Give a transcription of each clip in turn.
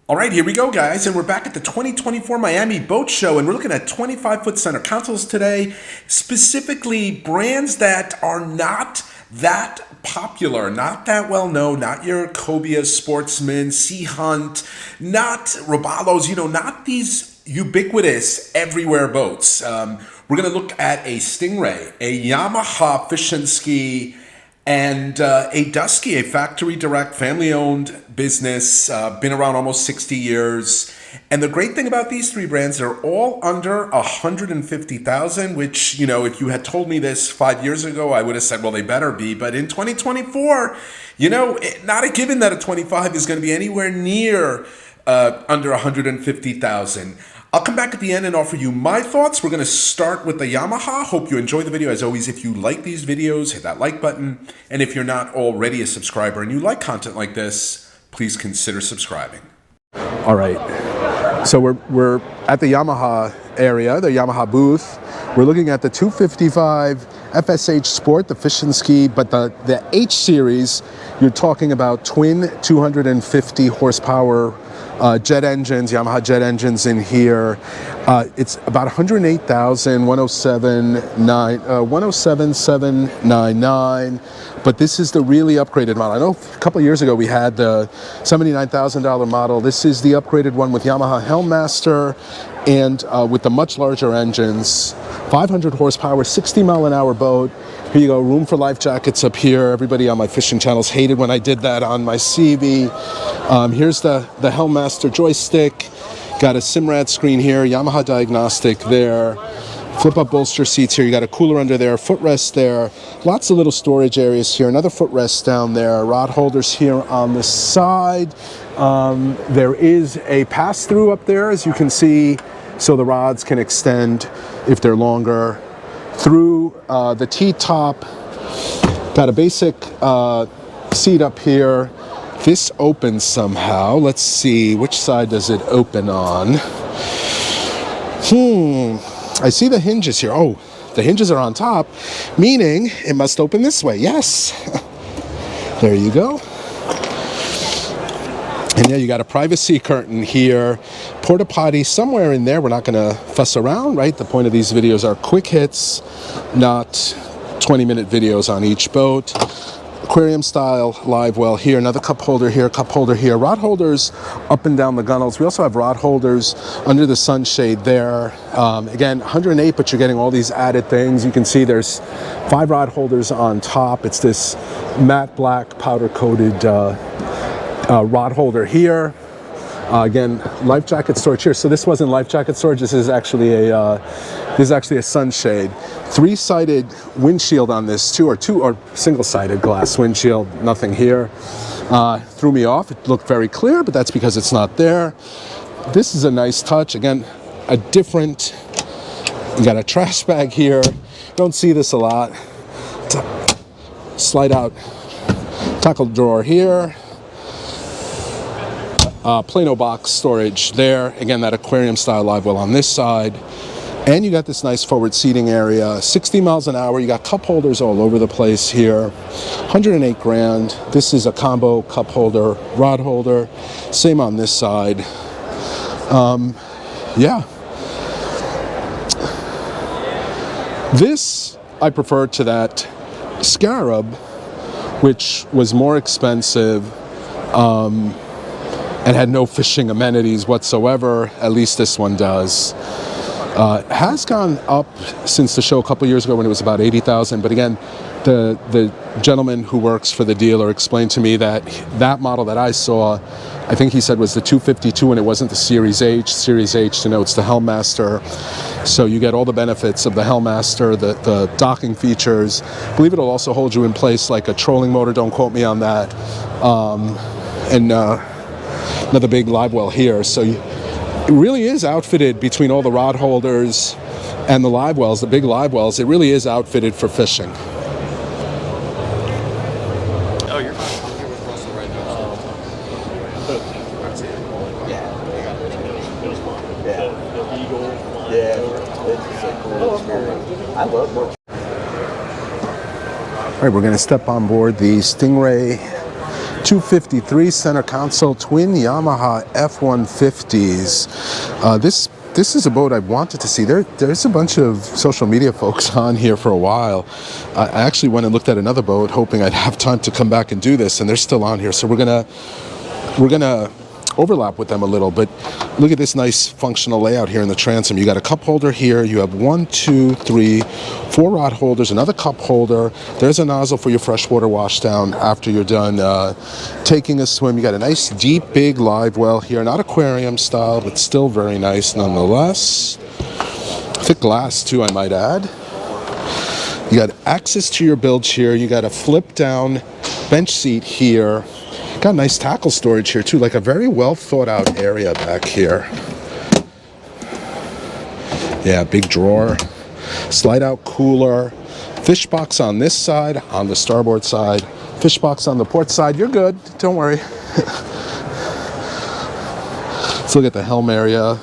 All right, here we go, guys, and we're back at the 2024 Miami Boat Show, and we're looking at 25-foot center consoles today, specifically brands that are not that popular, not that well known, not your Cobia, Sportsman, Sea Hunt, not Robalos, not these ubiquitous everywhere boats. We're going to look at a Stingray, a Yamaha Fish and Ski, and a Dusky, a factory direct, family-owned business, been around almost 60 years. And the great thing about these three brands, they're all under $150,000, which, if you had told me this 5 years ago, I would have said, well, they better be. But in 2024, not a given that a 25 is going to be anywhere near under $150,000. I'll come back at the end and offer you my thoughts. We're going to start with the Yamaha. Hope you enjoy the video. As always, if you like these videos, hit that like button. And if you're not already a subscriber and you like content like this, please consider subscribing. All right. So we're at the Yamaha area, the Yamaha booth. We're looking at the 255 FSH Sport, the Fish and Ski, but the H Series, you're talking about twin 250 horsepower jet engines, Yamaha jet engines in here. It's about $107,799, but this is the really upgraded model. I know a couple of years ago we had the $79,000 model. This is the upgraded one with Yamaha Helmmaster and with the much larger engines. 500 horsepower, 60-mile-an-hour boat. Here you go, room for life jackets up here. Everybody on my fishing channels hated when I did that on my CV. Here's the Helmmaster joystick. Got a Simrad screen here, Yamaha diagnostic there. Flip-up bolster seats here. You got a cooler under there, footrest there. Lots of little storage areas here. Another footrest down there. Rod holders here on the side. There is a pass-through up there, as you can see, so the rods can extend if they're longer. Through the T-top, got a basic seat up here. This opens somehow. Let's see, which side does it open on? I see the hinges here. Oh, the hinges are on top, meaning it must open this way. Yes. There you go. And yeah, you got a privacy curtain here, porta potty somewhere in there. We're not going to fuss around, right? The point of these videos are quick hits, not 20-minute videos on each boat. Aquarium style live well here, another cup holder here, rod holders up and down the gunnels. We also have rod holders under the sunshade there. Again, 108, but you're getting all these added things. You can see there's 5 rod holders on top. It's this matte black powder coated rod holder here. Again, life jacket storage here. So this wasn't life jacket storage. This is actually a sunshade. 3-sided windshield on this too, or single-sided glass windshield. Nothing here. Threw me off. It looked very clear, but that's because it's not there. This is a nice touch. Again, a different. You got a trash bag here. Don't see this a lot. Slide out tackle drawer here. Plano box storage there. Again, that aquarium style live well on this side. And you got this nice forward seating area. 60 miles an hour. You got cup holders all over the place here. 108 grand. This is a combo cup holder, rod holder. Same on this side. Yeah. This I prefer to that Scarab, which was more expensive. And had no fishing amenities whatsoever. At least this one does. Has gone up since the show a couple years ago when it was about 80,000. But again, the gentleman who works for the dealer explained to me that that model that I saw, I think he said was the 252, and it wasn't the Series H. Series H denotes the Helmmaster. So you get all the benefits of the Helmmaster, the docking features. I believe it'll also hold you in place like a trolling motor. Don't quote me on that. Another big live well here. So it really is outfitted between all the rod holders and the live wells, the big live wells. It really is outfitted for fishing. Oh, you're fine. I'm here with Russell right now. The Eagle. Yeah, it's a cool experience. I love what. All right, we're going to step on board the Stingray 253 center console twin Yamaha F150s. This is a boat I wanted to see. There's a bunch of social media folks on here for a while. I actually went and looked at another boat hoping I'd have time to come back and do this, and they're still on here. So we're gonna overlap with them a little, but look at this nice functional layout here in the transom. You got a cup holder here. You have 1, 2, 3, 4 rod holders, another cup holder. There's a nozzle for your freshwater wash down after you're done taking a swim. You got a nice deep big live well here, not aquarium style, but still very nice nonetheless. Thick glass too, I might add. You got access to your bilge here. You got a flip down bench seat here. Got nice tackle storage here too, like a very well thought out area back here. Yeah, big drawer, slide out cooler, fish box on this side, on the starboard side, fish box on the port side. You're good, don't worry. Let's look at the helm area,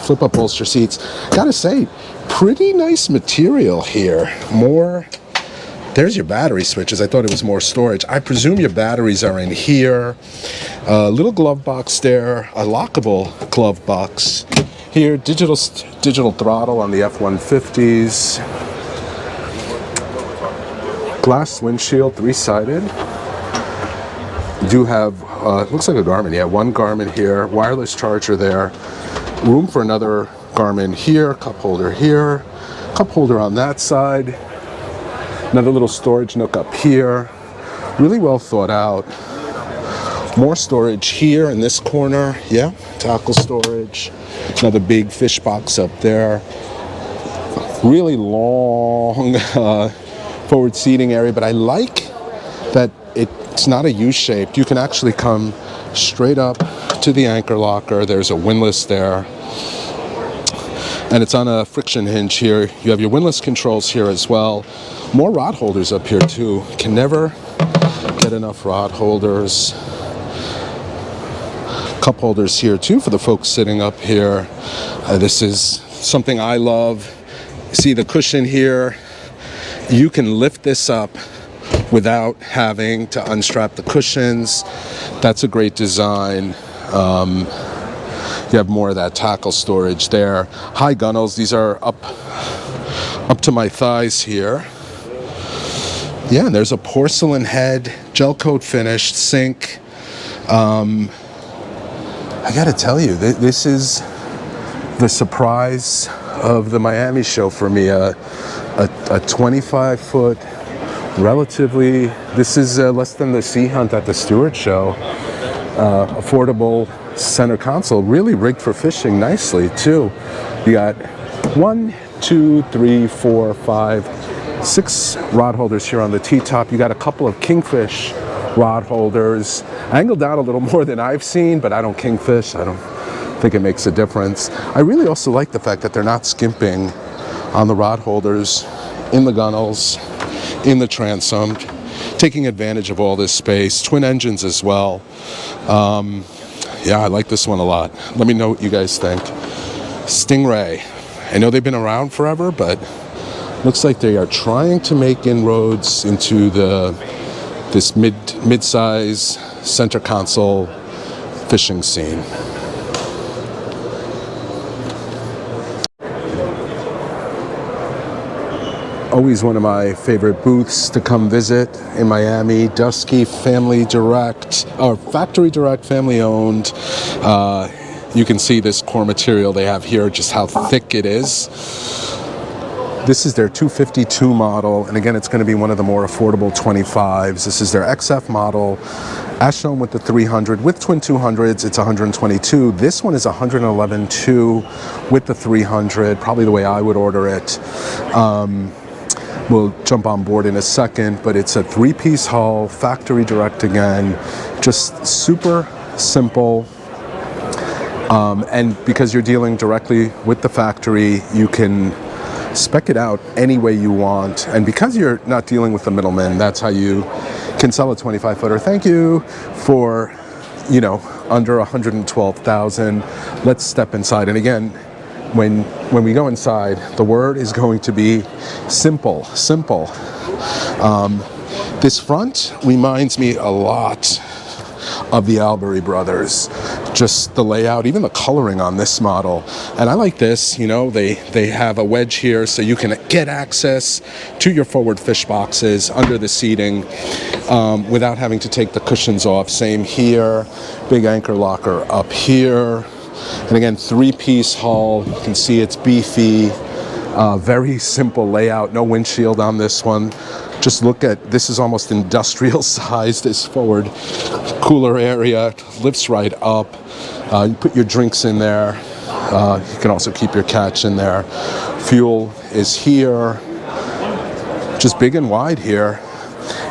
flip up bolster seats. Gotta say, pretty nice material here. There's your battery switches. I thought it was more storage. I presume your batteries are in here. A little glove box there, a lockable glove box. Here, digital throttle on the F-150s. Glass windshield, 3-sided. Do have, looks like a Garmin. Yeah, one Garmin here, wireless charger there. Room for another Garmin here, cup holder here, cup holder on that side. Another little storage nook up here. Really well thought out. More storage here in this corner. Yeah, tackle storage. Another big fish box up there. Really long forward seating area, but I like that it's not a U-shaped. You can actually come straight up to the anchor locker. There's a windlass there. And it's on a friction hinge here. You have your windlass controls here as well. More rod holders up here too. Can never get enough rod holders. Cup holders here too for the folks sitting up here. This is something I love. See the cushion here? You can lift this up without having to unstrap the cushions. That's a great design. You have more of that tackle storage there. High gunnels, these are up to my thighs here. Yeah, and there's a porcelain head, gel coat finished sink. I gotta tell you, this is the surprise of the Miami show for me. A 25-foot, relatively, this is less than the Sea Hunt at the Stewart show. Affordable center console, really rigged for fishing nicely too. You got 1, 2, 3, 4, 5, 6 rod holders here on the T-top. You got a couple of kingfish rod holders, angled out a little more than I've seen, but I don't kingfish. I don't think it makes a difference. I really also like the fact that they're not skimping on the rod holders, in the gunnels, in the transom, taking advantage of all this space. Twin engines as well. Yeah, I like this one a lot. Let me know what you guys think. Stingray. I know they've been around forever, but looks like they are trying to make inroads into this mid-size center console fishing scene. Always one of my favorite booths to come visit in Miami. Dusky, family direct, or factory direct, family owned. You can see this core material they have here, just how thick it is. This is their 252 model, and again, it's going to be one of the more affordable 25s. This is their XF model, as shown with the 300. With twin 200s, it's 122. This one is 111.2 with the 300, probably the way I would order it. We'll jump on board in a second, but it's a 3-piece hull, factory direct again, just super simple. And because you're dealing directly with the factory, you can spec it out any way you want. And because you're not dealing with the middleman, that's how you can sell a 25-footer. Thank you for, under 112,000. Let's step inside. And again, when we go inside, the word is going to be simple. This front reminds me a lot of the Albury brothers. Just the layout, even the coloring on this model. And I like this, you know, they have a wedge here so you can get access to your forward fish boxes under the seating without having to take the cushions off. Same here, big anchor locker up here. And again, 3-piece hull. You can see it's beefy. Very simple layout, no windshield on this one. Just look at, this is almost industrial size, this forward cooler area, lifts right up. You put your drinks in there. You can also keep your catch in there. Fuel is here, just big and wide here.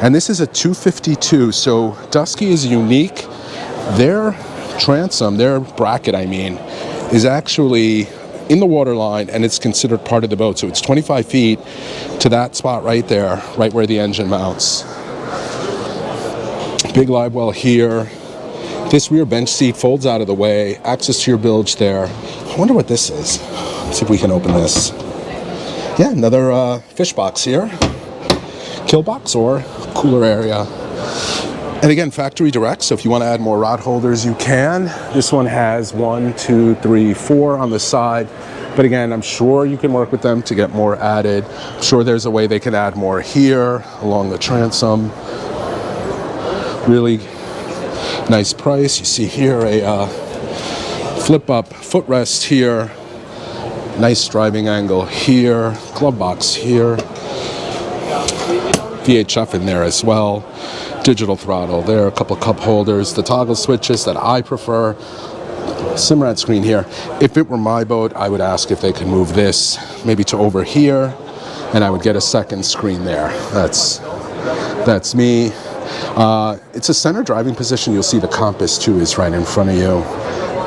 And this is a 252, so Dusky is unique. Their transom, their bracket, I mean, is actually in the waterline, and it's considered part of the boat. So it's 25 feet to that spot right there, right where the engine mounts. Big live well here. This rear bench seat folds out of the way, access to your bilge there. I wonder what this is. Let's see if we can open this. Yeah, another fish box here. Kill box or cooler area. And again, factory direct, so if you want to add more rod holders, you can. This one has 1, 2, 3, 4 on the side. But again, I'm sure you can work with them to get more added. I'm sure there's a way they can add more here along the transom. Really nice price. You see here a flip up footrest here. Nice driving angle here. Glove box here. VHF in there as well. Digital throttle there, a couple cup holders, the toggle switches that I prefer. Simrad screen here. If it were my boat, I would ask if they could move this maybe to over here, and I would get a second screen there. That's me. It's a center driving position. You'll see the compass too is right in front of you.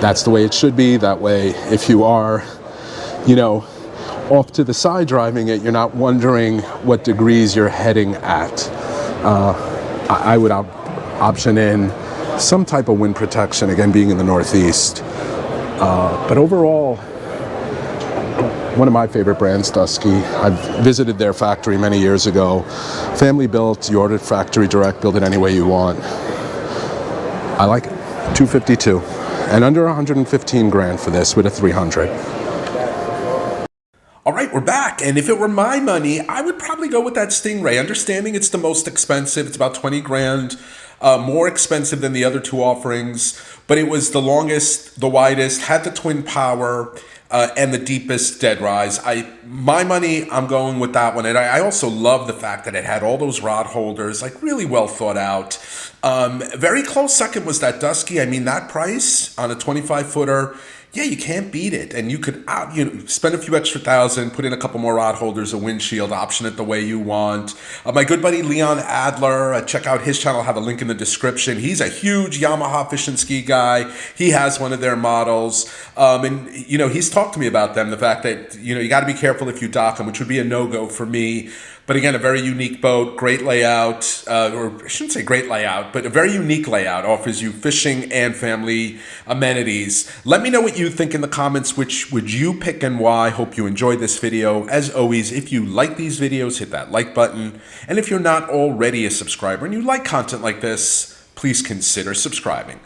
That's the way it should be. That way, if you are, you know, off to the side driving it, you're not wondering what degrees you're heading at. I would option in some type of wind protection, again being in the Northeast. But overall, one of my favorite brands, Dusky. I've visited their factory many years ago. Family built, you ordered factory direct, build it any way you want. I like it. 252. And under 115 grand for this with a 300. All right, we're back, and if it were my money, I would probably go with that Stingray. Understanding it's the most expensive, it's about 20 grand more expensive than the other two offerings, but it was the longest, the widest, had the twin power, and the deepest dead rise. My money, I'm going with that one, and I also love the fact that it had all those rod holders, like really well thought out. Very close second was that Dusky. I mean, that price on a 25-footer, yeah, you can't beat it. And you could spend a few extra thousand, put in a couple more rod holders, a windshield, option it the way you want. My good buddy Leon Adler, check out his channel. I'll have a link in the description. He's a huge Yamaha fish and ski guy. He has one of their models. And, he's talked to me about them, the fact that, you got to be careful if you dock them, which would be a no-go for me. But again, a very unique boat, great layout, or I shouldn't say great layout, but a very unique layout, offers you fishing and family amenities. Let me know what you think in the comments. Which would you pick and why? Hope you enjoyed this video. As always, if you like these videos, hit that like button. And if you're not already a subscriber and you like content like this, please consider subscribing.